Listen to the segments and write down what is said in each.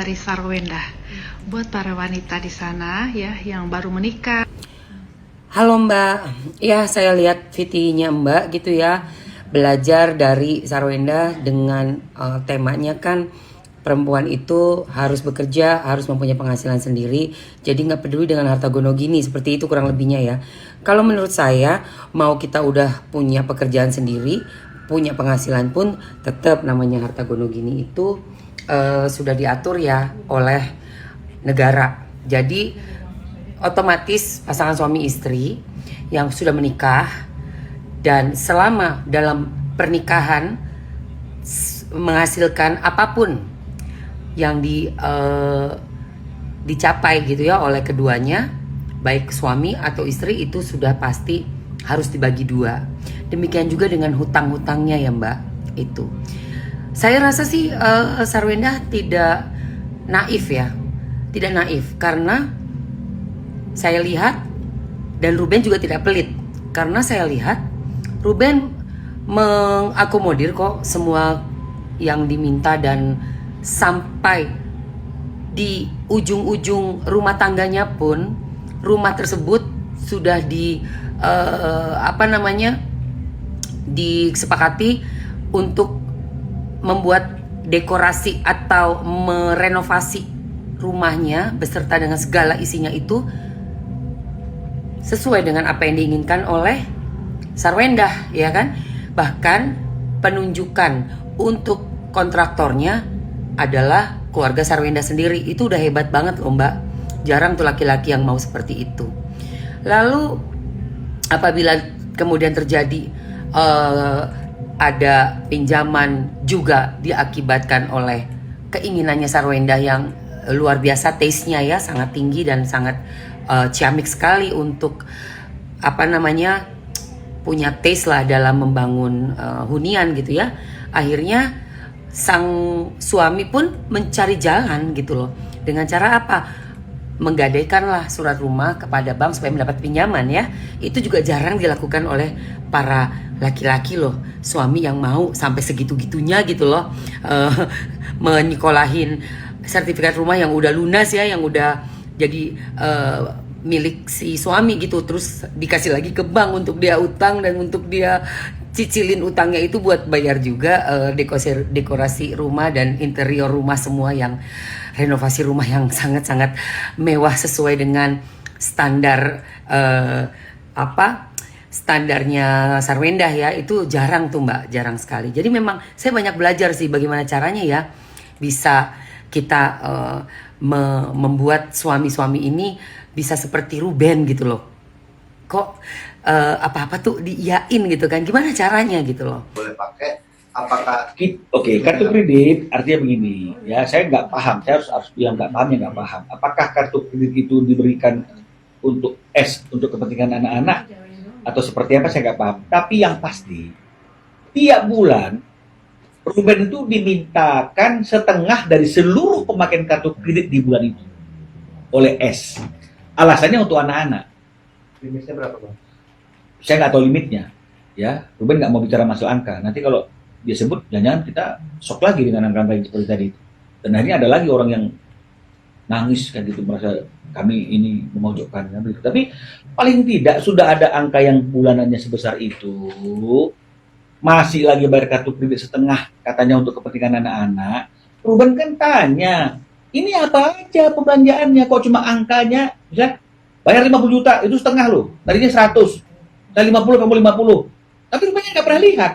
dari Sarwenda. Buat para wanita di sana ya yang baru menikah. Halo Mbak, ya saya lihat VT-nya Mbak gitu ya, belajar dari Sarwenda dengan temanya kan perempuan itu harus bekerja, harus mempunyai penghasilan sendiri, jadi nggak peduli dengan harta gono gini, seperti itu kurang lebihnya ya. Kalau menurut saya, mau kita udah punya pekerjaan sendiri, punya penghasilan pun tetap namanya harta gono gini itu sudah diatur ya oleh negara. Jadi otomatis pasangan suami istri yang sudah menikah dan selama dalam pernikahan menghasilkan apapun yang dicapai gitu ya oleh keduanya, baik suami atau istri, itu sudah pasti harus dibagi dua. Demikian juga dengan hutang-hutangnya ya Mbak. Itu saya rasa sih Sarwenda tidak naif ya, tidak naif karena saya lihat, dan Ruben juga tidak pelit, karena saya lihat Ruben mengakomodir kok semua yang diminta, dan sampai di ujung-ujung rumah tangganya pun rumah tersebut sudah disepakati untuk membuat dekorasi atau merenovasi rumahnya beserta dengan segala isinya itu sesuai dengan apa yang diinginkan oleh Sarwenda, ya kan? Bahkan penunjukan untuk kontraktornya adalah keluarga Sarwenda sendiri. Itu udah hebat banget loh Mbak. Jarang tuh laki-laki yang mau seperti itu. Lalu apabila kemudian terjadi ada pinjaman juga diakibatkan oleh keinginannya Sarwenda yang luar biasa, taste-nya ya sangat tinggi dan sangat ciamik sekali untuk punya taste lah dalam membangun hunian gitu ya. Akhirnya sang suami pun mencari jalan gitu loh. Dengan cara apa? Menggadaikanlah surat rumah kepada bank supaya mendapat pinjaman ya. Itu juga jarang dilakukan oleh para laki-laki loh. Suami yang mau sampai segitu-gitunya gitu loh, menyekolahin sertifikat rumah yang udah lunas ya, yang udah jadi milik si suami gitu, terus dikasih lagi ke bank untuk dia utang dan untuk dia cicilin utangnya itu buat bayar juga dekorasi rumah dan interior rumah semua, yang renovasi rumah yang sangat-sangat mewah sesuai dengan standar standarnya Sarwenda ya. Itu jarang tuh Mbak, jarang sekali. Jadi memang saya banyak belajar sih bagaimana caranya ya bisa kita membuat suami-suami ini bisa seperti Ruben gitu loh. Kok apa-apa tuh diiyain gitu kan, gimana caranya gitu loh. Boleh pakai, apakah Oke, kartu kredit artinya begini ya, saya nggak paham, saya harus bilang nggak paham ya nggak paham. Apakah kartu kredit itu diberikan untuk untuk kepentingan anak-anak atau seperti apa, saya nggak paham. Tapi yang pasti tiap bulan Ruben itu dimintakan setengah dari seluruh pemakaian kartu kredit di bulan itu oleh S. Alasannya untuk anak-anak. limitnya berapa Bang? Saya nggak tahu limitnya, ya. Ruben nggak mau bicara masalah angka. Nanti kalau dia sebut, jangan-jangan kita shock lagi dengan angka yang seperti tadi. Dan akhirnya ada lagi orang yang nangis kan gitu, merasa kami ini memojokkan. Tapi paling tidak sudah ada angka yang bulanannya sebesar itu. Masih lagi bayar kartu kredit setengah, katanya untuk kepentingan anak-anak. Ruben kan tanya, ini apa aja pembelanjaannya, kok cuma angkanya, bisa bayar 50 juta, itu setengah loh, tadinya 100, saya 50, kamu 50. Tapi Rubennya nggak pernah lihat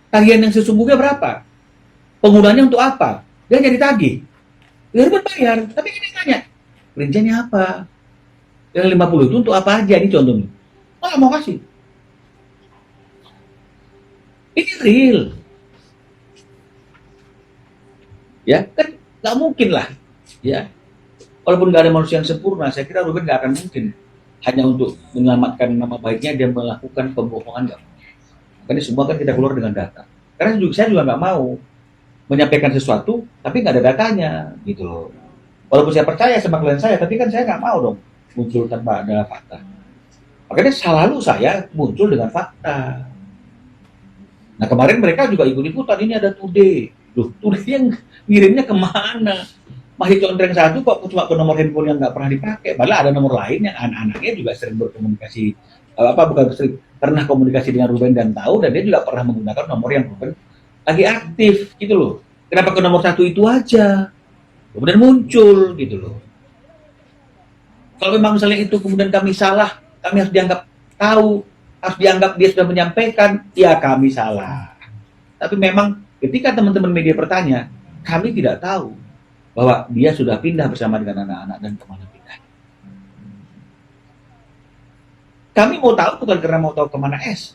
tagihan yang sesungguhnya berapa, penggunaannya untuk apa, dia jadi tagih. Ya Ruben bayar, tapi ini tanya, rinciannya apa, yang 50 itu untuk apa aja, ini contohnya. Oh nggak mau kasih. Ini real, ya kan nggak mungkin lah, ya. Walaupun nggak ada manusia yang sempurna, saya kira Ruben nggak akan mungkin hanya untuk menyelamatkan nama baiknya dia melakukan pembohongan, nggak. Makanya semua kan kita keluar dengan data. Karena saya juga nggak mau menyampaikan sesuatu tapi nggak ada datanya, gitu loh. Walaupun saya percaya sama klien saya, tapi kan saya nggak mau dong muncul tanpa ada fakta. Makanya selalu saya muncul dengan fakta. Nah kemarin mereka juga ikut-ikutan, ini ada today. Loh, today yang ngirimnya kemana? masih contreng satu kok cuma ke nomor handphone yang nggak pernah dipakai. Padahal ada nomor lain yang anak-anaknya juga sering berkomunikasi, bukan sering, pernah komunikasi dengan Ruben dan tahu, dan dia juga pernah menggunakan nomor yang Ruben lagi aktif gitu loh. Kenapa ke nomor satu itu aja? Kemudian muncul gitu loh. Kalau memang misalnya itu kemudian kami salah, kami harus dianggap tahu, harus dianggap dia sudah menyampaikan, ya kami salah. Tapi memang ketika teman-teman media bertanya, kami tidak tahu bahwa dia sudah pindah bersama dengan anak-anak dan kemana pindah. Kami mau tahu bukan karena mau tahu kemana S,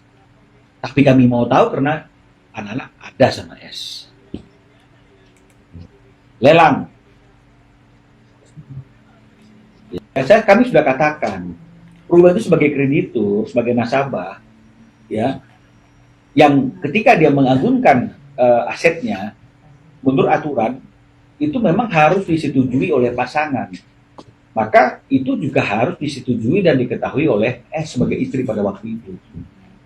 tapi kami mau tahu karena anak-anak ada sama S. Lelang. Ya, kami sudah katakan, Ruben itu sebagai kreditur, sebagai nasabah, ya, yang ketika dia mengagunkan asetnya, menurut aturan, itu memang harus disetujui oleh pasangan. Maka itu juga harus disetujui dan diketahui oleh S sebagai istri pada waktu itu.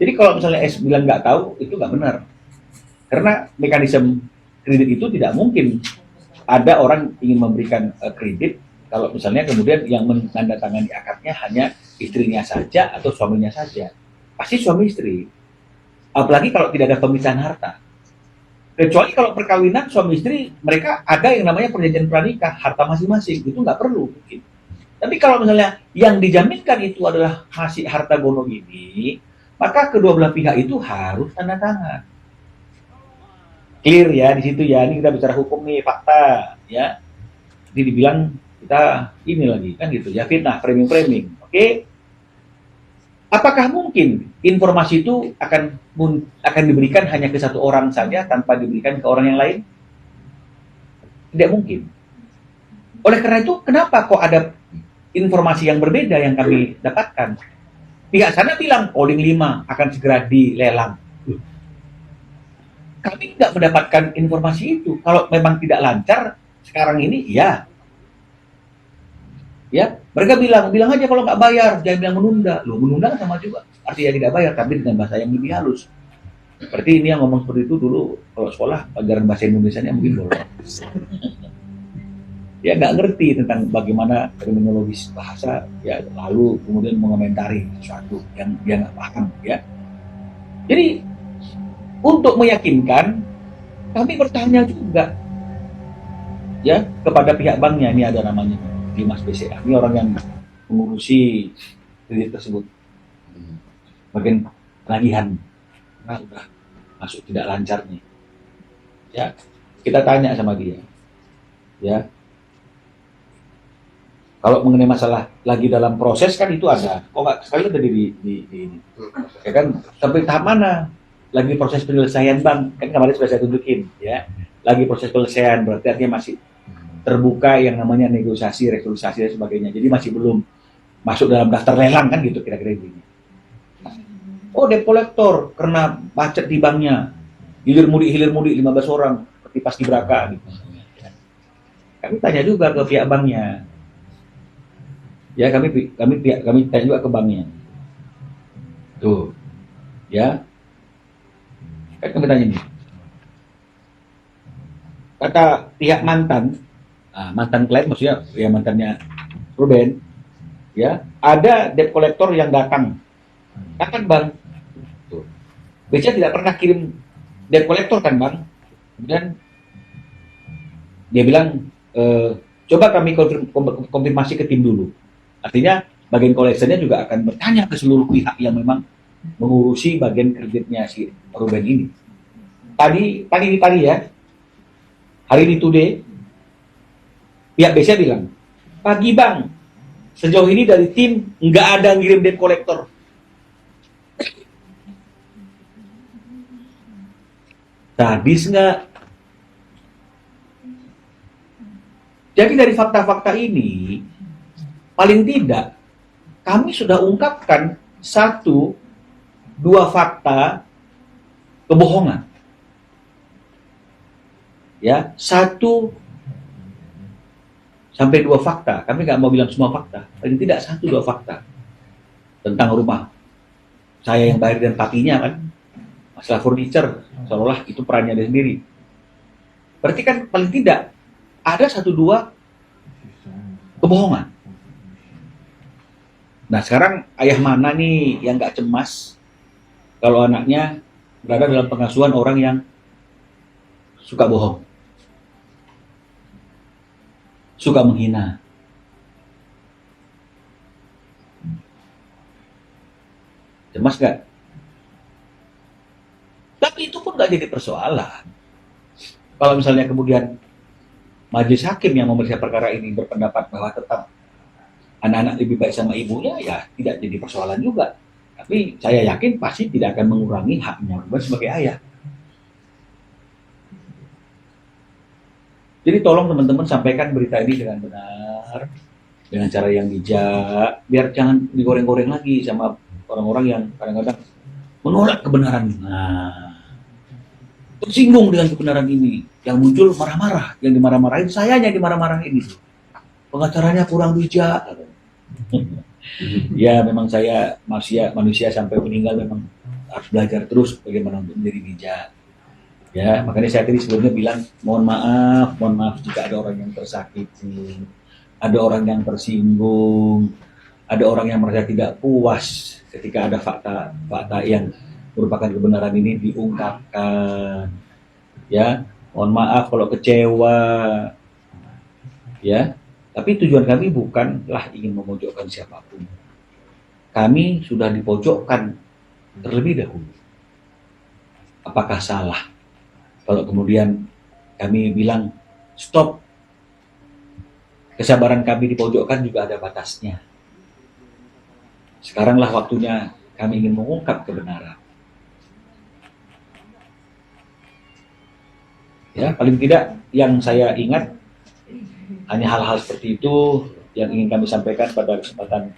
Jadi kalau misalnya S bilang nggak tahu, itu nggak benar. Karena mekanisme kredit itu tidak mungkin ada orang ingin memberikan kredit kalau misalnya kemudian yang menandatangani akadnya hanya istrinya saja atau suaminya saja. Pasti suami istri. Apalagi kalau tidak ada pemisahan harta. Kecuali kalau perkawinan suami istri, mereka ada yang namanya perjanjian pranikah, harta masing-masing, itu nggak perlu mungkin. Tapi kalau misalnya yang dijaminkan itu adalah masih harta gono ini, maka kedua belah pihak itu harus tanda tangan. Clear ya di situ ya, ini kita bicara hukum nih, fakta ya. Jadi dibilang kita ini lagi kan gitu ya, fitnah, framing, oke? Apakah mungkin informasi itu akan diberikan hanya ke satu orang saja tanpa diberikan ke orang yang lain? Tidak mungkin. Oleh karena itu, kenapa kok ada informasi yang berbeda yang kami dapatkan? Pihak sana bilang Calling 5 akan segera dilelang. Kami tidak mendapatkan informasi itu. Kalau memang tidak lancar sekarang ini, ya. Ya, mereka bilang aja kalau nggak bayar, jangan bilang menunda. Loh, menunda sama juga, artinya tidak bayar, tapi dengan bahasa yang lebih halus. Seperti ini yang ngomong seperti itu dulu, kalau sekolah, pelajaran bahasa Indonesianya mungkin bolos. Dia nggak ngerti tentang bagaimana terminologis bahasa, ya lalu kemudian mengomentari sesuatu yang dia nggak paham, ya. Jadi, untuk meyakinkan, kami bertanya juga, ya, kepada pihak banknya, ini ada namanya Dimas BCA, ini orang yang mengurusi kredit tersebut, bagian penagihan, karena udah masuk tidak lancar nih, ya kita tanya sama dia, ya kalau mengenai masalah lagi dalam proses kan itu ada, kok nggak sekali tadi di ini, ya kan sampai tahap mana, lagi proses penyelesaian bank, kan kemarin sudah saya tunjukin, ya lagi proses penyelesaian berarti artinya masih terbuka yang namanya negosiasi, restrukturisasi dan sebagainya. Jadi masih belum masuk dalam daftar lelang kan gitu kira-kira ini. Oh, debt collector karena macet di banknya. Hilir mudik 15 orang seperti paskibraka gitu. Kami tanya juga ke pihak banknya. Ya, kami tanya juga ke banknya. Tuh. Ya. Kan kami tanya nih. Kata pihak mantan klien maksudnya ya mantannya Ruben, ya ada debt collector yang datang bang, biasanya tidak pernah kirim debt collector kan bang, kemudian dia bilang coba kami konfirmasi ke tim dulu, artinya bagian collectionnya juga akan bertanya ke seluruh pihak yang memang mengurusi bagian kreditnya si Ruben ini. Tadi ya, hari ini today, pihak BCA bilang, pagi bang, sejauh ini dari tim nggak ada ngirim debt collector. Sadis nggak? Jadi dari fakta-fakta ini, paling tidak kami sudah ungkapkan 1-2 fakta kebohongan. Ya, 1 sampai 2 fakta, kami nggak mau bilang semua fakta, paling tidak 1-2 fakta tentang rumah saya yang bayar dan papinya kan, masalah furniture, seolah itu perannya dia sendiri. Berarti kan paling tidak ada 1-2 kebohongan. Nah sekarang ayah mana nih yang nggak cemas kalau anaknya berada dalam pengasuhan orang yang suka bohong, suka menghina. Cemas nggak? Tapi itu pun nggak jadi persoalan. Kalau misalnya kemudian majelis hakim yang memeriksa perkara ini berpendapat bahwa tetap anak-anak lebih baik sama ibunya, ya tidak jadi persoalan juga. Tapi saya yakin pasti tidak akan mengurangi haknya Ruben sebagai ayah. Jadi tolong teman-teman sampaikan berita ini dengan benar, dengan cara yang bijak, biar jangan digoreng-goreng lagi sama orang-orang yang kadang-kadang menolak kebenaran. Nah, tersinggung dengan kebenaran ini, yang muncul marah-marah, yang dimarah-marahin sayanya dimarah-marahin itu. Pengacaranya kurang bijak. Ya memang saya manusia sampai meninggal memang harus belajar terus bagaimana untuk menjadi bijak. Ya makanya saya tadi sebelumnya bilang mohon maaf jika ada orang yang tersakiti, ada orang yang tersinggung, ada orang yang merasa tidak puas ketika ada fakta yang merupakan kebenaran ini diungkapkan. Ya mohon maaf kalau kecewa. Ya. Tapi tujuan kami bukanlah ingin memojokkan siapapun. Kami sudah dipojokkan terlebih dahulu. Apakah salah kalau kemudian kami bilang stop? Kesabaran kami dipojokkan juga ada batasnya. Sekaranglah waktunya kami ingin mengungkap kebenaran. Ya, paling tidak yang saya ingat hanya hal-hal seperti itu yang ingin kami sampaikan pada kesempatan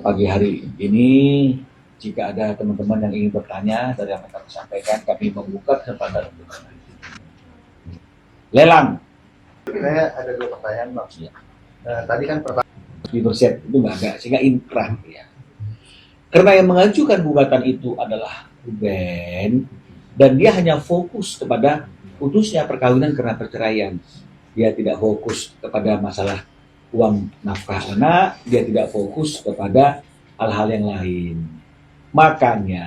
pagi hari ini. Jika ada teman-teman yang ingin bertanya dari apa yang kami sampaikan, kami membuka kesempatan untuk lelang. Saya ada 2 pertanyaan, Bang. Ya. Tadi kan pertama Di berset itu nggak ada, sehingga inkrah ya. Karena yang mengajukan gugatan itu adalah Ruben, dan dia hanya fokus kepada putusnya perkawinan karena perceraian. Dia tidak fokus kepada masalah uang nafkah anak, dia tidak fokus kepada hal-hal yang lain. Makanya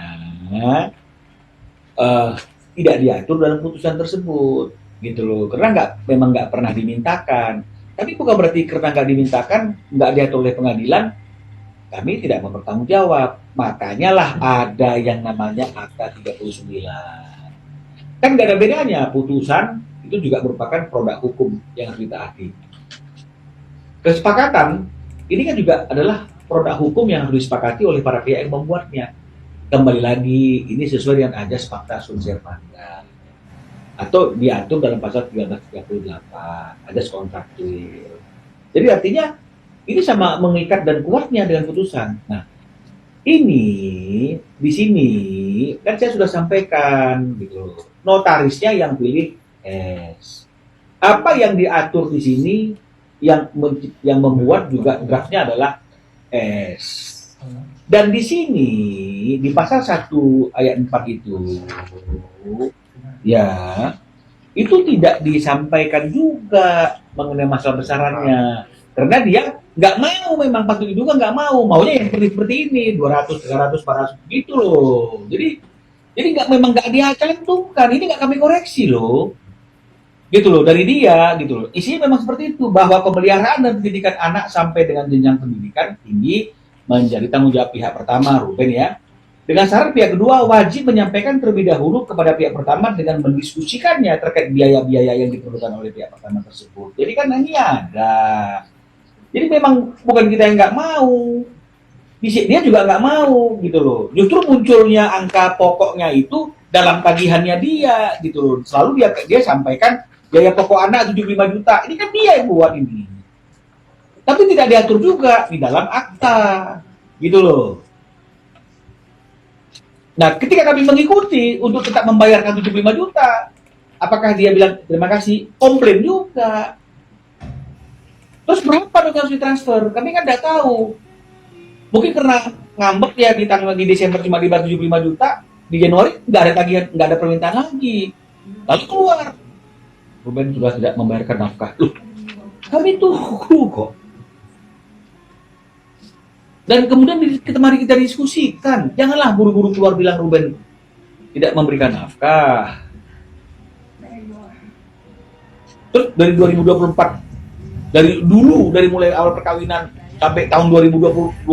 tidak diatur dalam putusan tersebut, gitu loh. Karena memang nggak pernah dimintakan. Tapi bukan berarti karena nggak dimintakan, nggak diatur oleh pengadilan, kami tidak mempertanggung jawab. Makanya lah ada yang namanya Akta 39. Kan nggak ada bedanya, putusan itu juga merupakan produk hukum yang harus ditaati. Kesepakatan ini kan juga adalah produk hukum yang harus disepakati oleh para pihak yang membuatnya. Kembali lagi, ini sesuai dengan ajas fakta sunt servanda atau diatur dalam pasal 1338 ajas kontraktuil. Jadi artinya ini sama mengikat dan kuatnya dengan putusan. Nah, ini di sini kan saya sudah sampaikan gitu. Notarisnya yang pilih S. Apa yang diatur di sini yang membuat juga draftnya adalah S. Dan di sini di pasal 1 ayat 4 itu ya itu tidak disampaikan juga mengenai masalah besarannya karena dia nggak mau, memang patut diduga nggak maunya yang seperti ini 200, 300, 400 gitu loh. Jadi memang nggak dicantumkan, ini nggak kami koreksi loh. Gitu loh, dari dia gitu loh. Isinya memang seperti itu, bahwa pemeliharaan dan pendidikan anak sampai dengan jenjang pendidikan tinggi menjadi tanggung jawab pihak pertama, Ruben ya. Dengan syarat pihak kedua wajib menyampaikan terlebih dahulu kepada pihak pertama dengan mendiskusikannya terkait biaya-biaya yang diperlukan oleh pihak pertama tersebut. Jadi kan ini ada. Jadi memang bukan kita yang nggak mau, dia juga nggak mau gitu loh. Justru munculnya angka pokoknya itu dalam tagihannya dia gitu loh. Selalu dia sampaikan biaya pokok anak 75 juta. Ini kan dia yang buat ini. Tapi tidak diatur juga di dalam akta. Gitu loh. Nah, ketika kami mengikuti untuk tetap membayarkan 75 juta, apakah dia bilang terima kasih? Komplain juga. Terus berapa dong yang harus ditransfer? Kami kan tidak tahu. Mungkin karena ngambek ya di Desember cuma dibayar 75 juta, di Januari nggak ada tagihan, nggak ada permintaan lagi. Lalu keluar. Ruben sudah tidak membayarkan nafkah. Loh, kami tunggu kok. Dan kemudian mari kita diskusikan. Janganlah buru-buru keluar bilang Ruben tidak memberikan nafkah. Terus dari 2024, dari mulai awal perkawinan sampai tahun 2025,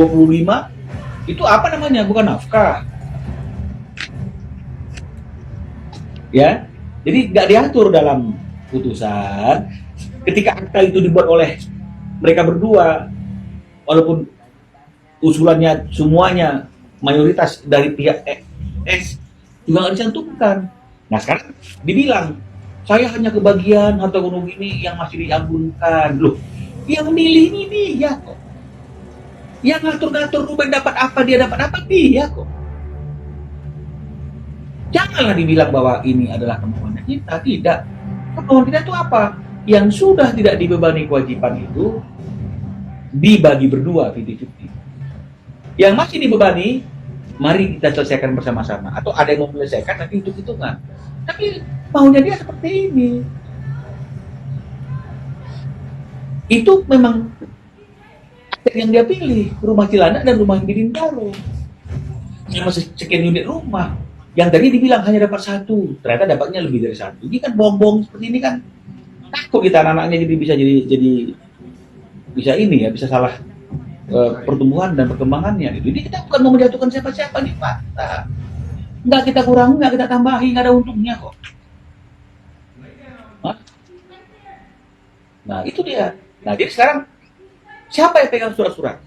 itu apa namanya? Bukan nafkah. Ya, jadi nggak diatur dalam putusan. Ketika akta itu dibuat oleh mereka berdua, walaupun usulannya semuanya mayoritas dari pihak X juga nggak dicantumkan. Nah sekarang dibilang saya hanya kebagian harta gunung ini yang masih diagunkan. Loh, yang milih ini dia kok. Yang ngatur-ngatur Ruben dapat apa, dia dapat apa, dia kok. Janganlah dibilang bahwa ini adalah kemauan kita. Tidak. Kemauan kita itu apa? Yang sudah tidak dibebani kewajiban itu dibagi berdua 50-50. Yang masih dibebani, mari kita selesaikan bersama-sama. Atau ada yang mau menyelesaikan, nanti hitung-hitungan. Tapi maunya dia seperti ini. Itu memang yang dia pilih, rumah Cilandak dan rumah Bidindaro. Sama sekian unit rumah. Yang tadi dibilang hanya dapat satu, ternyata dapatnya lebih dari satu. Ini kan bohong-bohong seperti ini kan takut kita anak-anaknya bisa salah pertumbuhan dan perkembangannya gitu. Jadi kita bukan mau menjatuhkan siapa-siapa nih Pak. Nggak kita kurangi, nggak kita tambahi, nggak ada untungnya kok. Hah? Nah itu dia. Nah jadi sekarang siapa yang pegang surat-surat?